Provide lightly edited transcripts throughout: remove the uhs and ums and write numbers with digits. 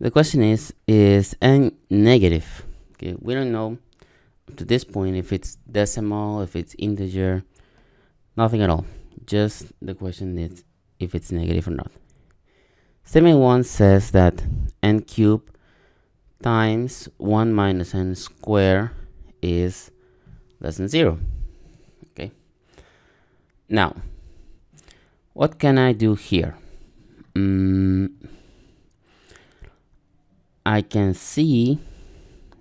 The question is n negative? Okay, we don't know to this point if it's decimal, if it's integer, nothing at all. Just the question is if it's negative or not. Statement 1 says that n cubed times 1 minus n squared is less than 0. Okay. Now, what can I do here? I can see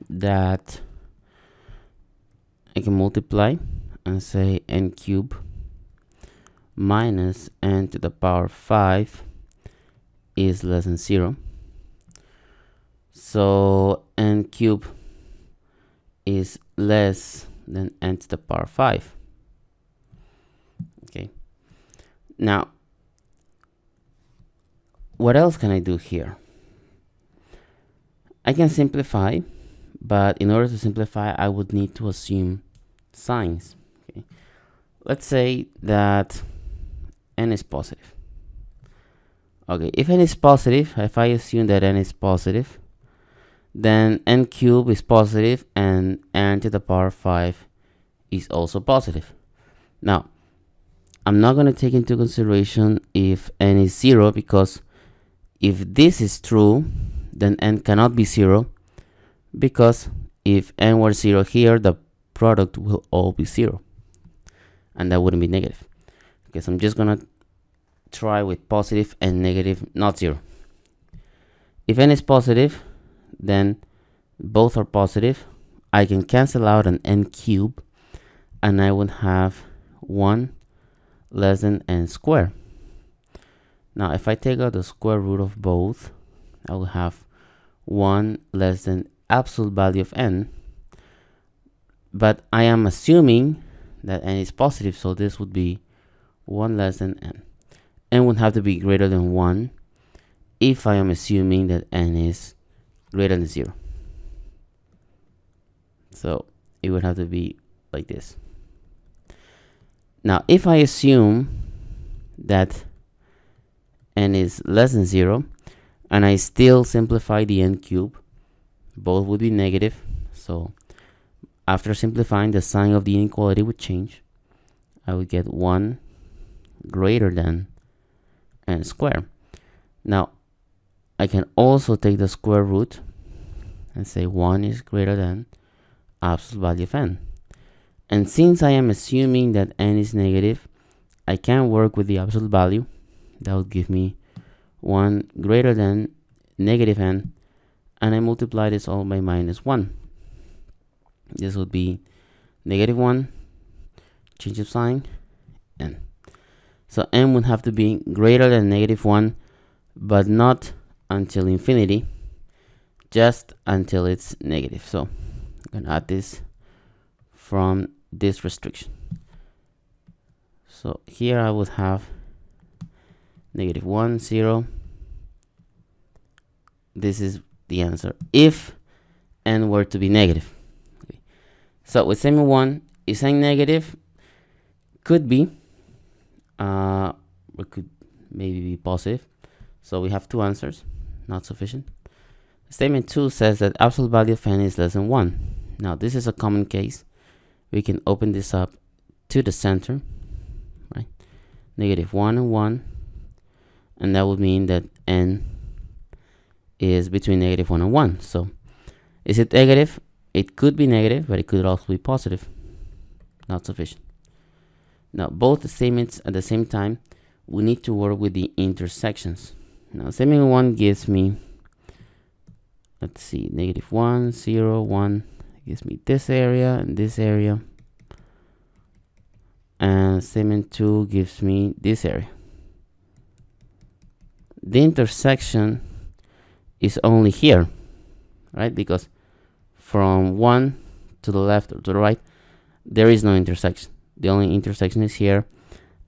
that I can multiply and say n cubed minus n to the power 5 is less than 0. So n cubed is less than n to the power 5. Okay. Now, what else can I do here? I can simplify, but in order to simplify, I would need to assume signs. Okay. Let's say that n is positive. Okay, if n is positive, if I assume that n is positive, then n cubed is positive and n to the power 5 is also positive. Now, I'm not going to take into consideration if n is 0, because if this is true, then n cannot be 0, because if n were 0 here, the product will all be 0, and that wouldn't be negative. Okay, so I'm just going to try with positive and negative, not 0. If n is positive, then both are positive. I can cancel out an n cubed, and I would have 1 less than n squared. Now, if I take out the square root of both, I will have 1 less than absolute value of n. But I am assuming that n is positive, so this would be 1 less than n. N would have to be greater than 1 if I am assuming that n is greater than 0. So it would have to be like this. Now, if I assume that n is less than 0, and I still simplify the n cubed, both would be negative. So after simplifying, the sign of the inequality would change. I would get 1 greater than n squared. Now, I can also take the square root and say 1 is greater than absolute value of n. And since I am assuming that n is negative, I can work with the absolute value. That would give me 1 greater than negative n, and I multiply this all by minus 1. This would be negative 1, change of sign, n. So n would have to be greater than negative 1, but not until infinity, just until it's negative. So I'm going to add this from this restriction. So here I would have negative 1, 0. This is the answer if n were to be negative. Okay. So with statement 1, is n negative? Could be, or could maybe be positive. So we have two answers, not sufficient. Statement 2 says that absolute value of n is less than 1. Now this is a common case. We can open this up to the center, right? Negative 1 and 1, and that would mean that n is between negative 1 and 1. So is it negative? It could be negative, but it could also be positive. Not sufficient. Now both the statements at the same time, we need to work with the intersections. Now statement 1 gives me, let's see, negative 1, 0, 1. It gives me this area and this area. And statement 2 gives me this area. The intersection is only here, right? Because from 1 to the left or to the right, there is no intersection. The only intersection is here.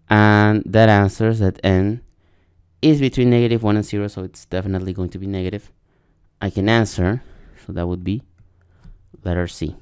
And that answers that n is between negative 1 and 0, so it's definitely going to be negative. I can answer, so that would be letter C.